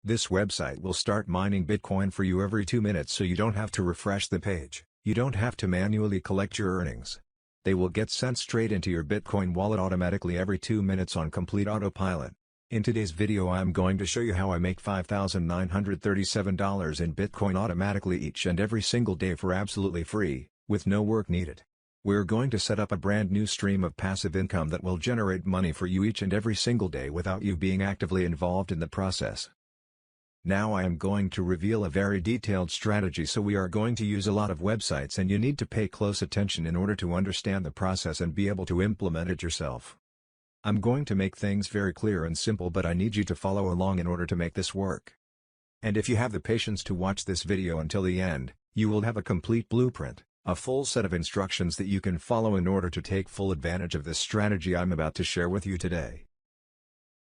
This website will start mining Bitcoin for you every 2 minutes, so you don't have to refresh the page. You don't have to manually collect your earnings. They will get sent straight into your Bitcoin wallet automatically every 2 minutes on complete autopilot. In today's video I am going to show you how I make $5,937 in Bitcoin automatically each and every single day for absolutely free, with no work needed. We're going to set up a brand new stream of passive income that will generate money for you each and every single day without you being actively involved in the process. Now I am going to reveal a very detailed strategy, so we are going to use a lot of websites and you need to pay close attention in order to understand the process and be able to implement it yourself. I'm going to make things very clear and simple, but I need you to follow along in order to make this work. And if you have the patience to watch this video until the end, you will have a complete blueprint, a full set of instructions that you can follow in order to take full advantage of this strategy I'm about to share with you today.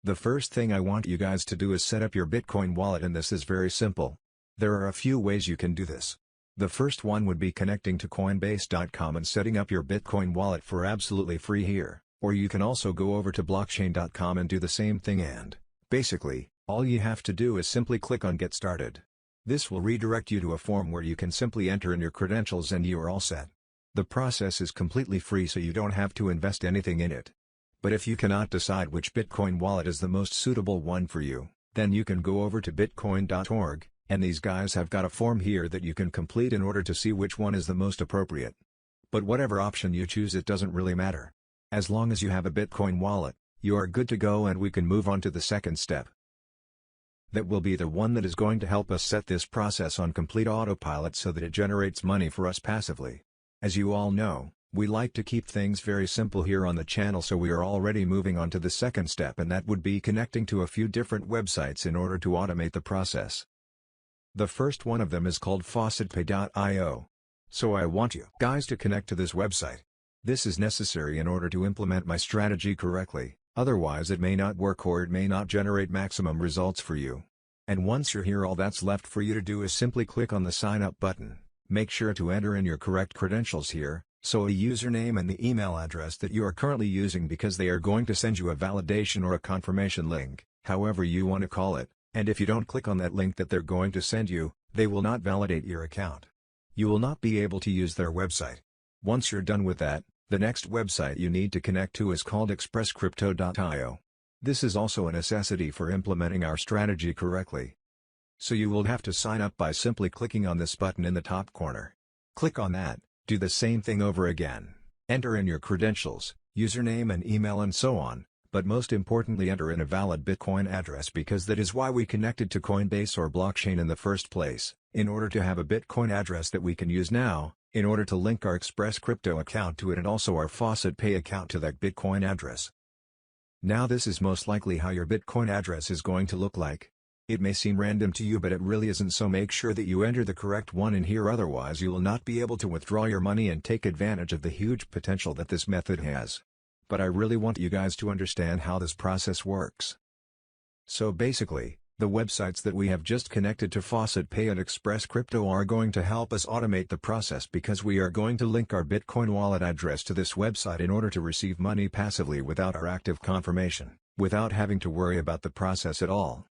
The first thing I want you guys to do is set up your Bitcoin wallet, and this is very simple. There are a few ways you can do this. The first one would be connecting to Coinbase.com and setting up your Bitcoin wallet for absolutely free here, or you can also go over to blockchain.com and do the same thing, and basically, all you have to do is simply click on Get Started. This will redirect you to a form where you can simply enter in your credentials and you are all set. The process is completely free, so you don't have to invest anything in it. But if you cannot decide which Bitcoin wallet is the most suitable one for you, then you can go over to bitcoin.org, and these guys have got a form here that you can complete in order to see which one is the most appropriate. But whatever option you choose, it doesn't really matter. As long as you have a Bitcoin wallet, you are good to go, and we can move on to the second step. That will be the one that is going to help us set this process on complete autopilot so that it generates money for us passively. As you all know, we like to keep things very simple here on the channel, so we are already moving on to the second step, and that would be connecting to a few different websites in order to automate the process. The first one of them is called faucetpay.io. So I want you guys to connect to this website. This is necessary in order to implement my strategy correctly, otherwise it may not work or it may not generate maximum results for you. And once you're here, all that's left for you to do is simply click on the sign up button. Make sure to enter in your correct credentials here, so a username and the email address that you are currently using, because they are going to send you a validation or a confirmation link, however you want to call it, and if you don't click on that link that they're going to send you, they will not validate your account. You will not be able to use their website. Once you're done with that, the next website you need to connect to is called expresscrypto.io. This is also a necessity for implementing our strategy correctly. So you will have to sign up by simply clicking on this button in the top corner. Click on that. Do the same thing over again. Enter in your credentials, username and email and so on, but most importantly enter in a valid Bitcoin address, because that is why we connected to Coinbase or blockchain in the first place, in order to have a Bitcoin address that we can use now, in order to link our Express Crypto account to it and also our Faucet Pay account to that Bitcoin address. Now this is most likely how your Bitcoin address is going to look like. It may seem random to you, but it really isn't, so make sure that you enter the correct one in here, otherwise you will not be able to withdraw your money and take advantage of the huge potential that this method has. But I really want you guys to understand how this process works. So basically, the websites that we have just connected to Faucet Pay and Express Crypto are going to help us automate the process, because we are going to link our Bitcoin wallet address to this website in order to receive money passively without our active confirmation, without having to worry about the process at all.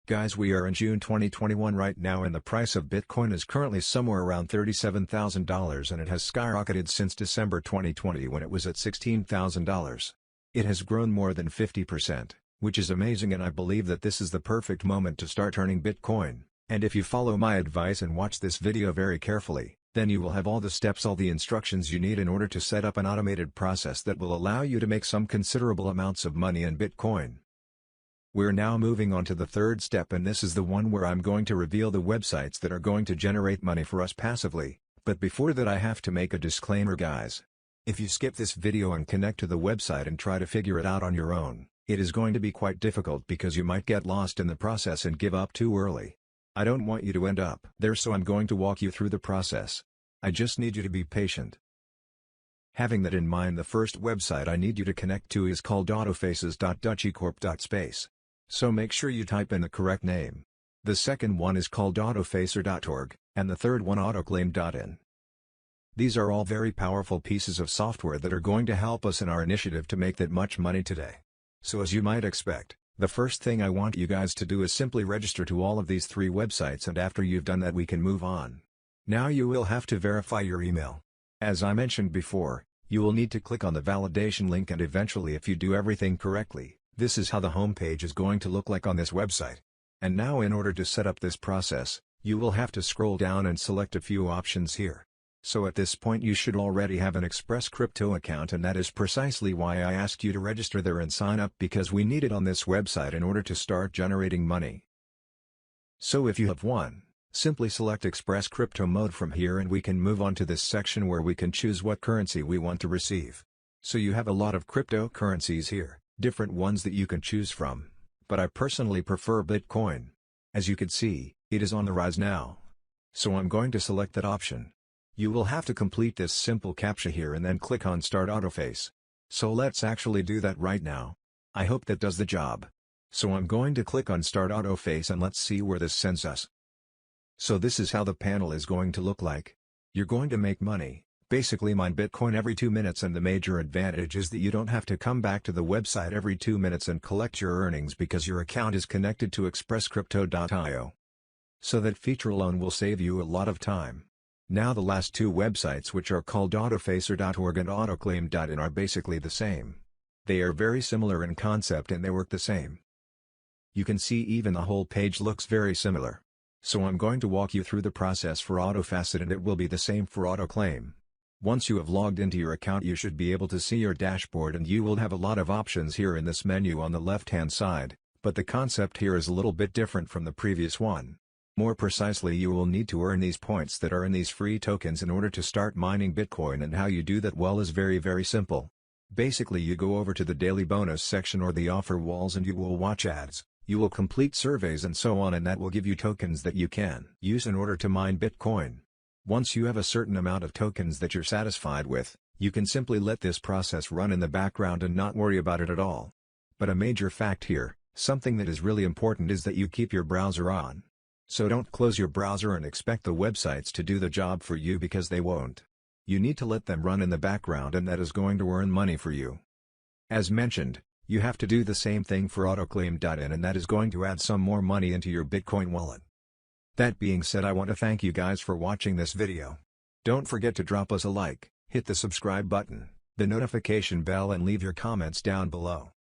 Guys, we are in June 2021 right now, and the price of Bitcoin is currently somewhere around $37,000, and it has skyrocketed since December 2020 when it was at $16,000. It has grown more than 50%, which is amazing, and I believe that this is the perfect moment to start earning Bitcoin. And if you follow my advice and watch this video very carefully, then you will have all the steps, all the instructions you need in order to set up an automated process that will allow you to make some considerable amounts of money in Bitcoin. We're now moving on to the third step, and this is the one where I'm going to reveal the websites that are going to generate money for us passively. But before that, I have to make a disclaimer, guys. If you skip this video and connect to the website and try to figure it out on your own, it is going to be quite difficult, because you might get lost in the process and give up too early. I don't want you to end up there, so I'm going to walk you through the process. I just need you to be patient. Having that in mind, the first website I need you to connect to is called autofaces.dutchiecorp.space. So make sure you type in the correct name. The second one is called autofacer.org, and the third one autoclaim.in. These are all very powerful pieces of software that are going to help us in our initiative to make that much money today. So as you might expect, The first thing I want you guys to do is simply register to all of these 3 websites, and after you've done that we can move on. Now you will have to verify your email. As I mentioned before, you will need to click on the validation link, and eventually if you do everything correctly, this is how the home page is going to look like on this website. And now in order to set up this process, you will have to scroll down and select a few options here. So at this point you should already have an Express Crypto account, and that is precisely why I asked you to register there and sign up, because we need it on this website in order to start generating money. So if you have one, simply select Express Crypto mode from here, and we can move on to this section where we can choose what currency we want to receive. So you have a lot of cryptocurrencies here, different ones that you can choose from, but I personally prefer Bitcoin. As you can see, it is on the rise now. So I'm going to select that option. You will have to complete this simple CAPTCHA here and then click on Start Autoface. So let's actually do that right now. I hope that does the job. So I'm going to click on Start Autoface and let's see where this sends us. So this is how the panel is going to look like. You're going to make money, basically mine Bitcoin every 2 minutes, and the major advantage is that you don't have to come back to the website every 2 minutes and collect your earnings because your account is connected to expresscrypto.io. So that feature alone will save you a lot of time. Now the last 2 websites, which are called autofacer.org and autoclaim.in, are basically the same. They are very similar in concept and they work the same. You can see even the whole page looks very similar. So I'm going to walk you through the process for Autofacet, and it will be the same for Autoclaim. Once you have logged into your account you should be able to see your dashboard, and you will have a lot of options here in this menu on the left hand side, but the concept here is a little bit different from the previous one. More precisely, you will need to earn these points that are in these free tokens in order to start mining Bitcoin, and how you do that well is very simple. Basically you go over to the daily bonus section or the offer walls and you will watch ads, you will complete surveys and so on, and that will give you tokens that you can use in order to mine Bitcoin. Once you have a certain amount of tokens that you're satisfied with, you can simply let this process run in the background and not worry about it at all. But a major fact here, something that is really important, is that you keep your browser on. So don't close your browser and expect the websites to do the job for you, because they won't. You need to let them run in the background, and that is going to earn money for you. As mentioned, you have to do the same thing for autoclaim.in, and that is going to add some more money into your Bitcoin wallet. That being said, I want to thank you guys for watching this video. Don't forget to drop us a like, hit the subscribe button, the notification bell, and leave your comments down below.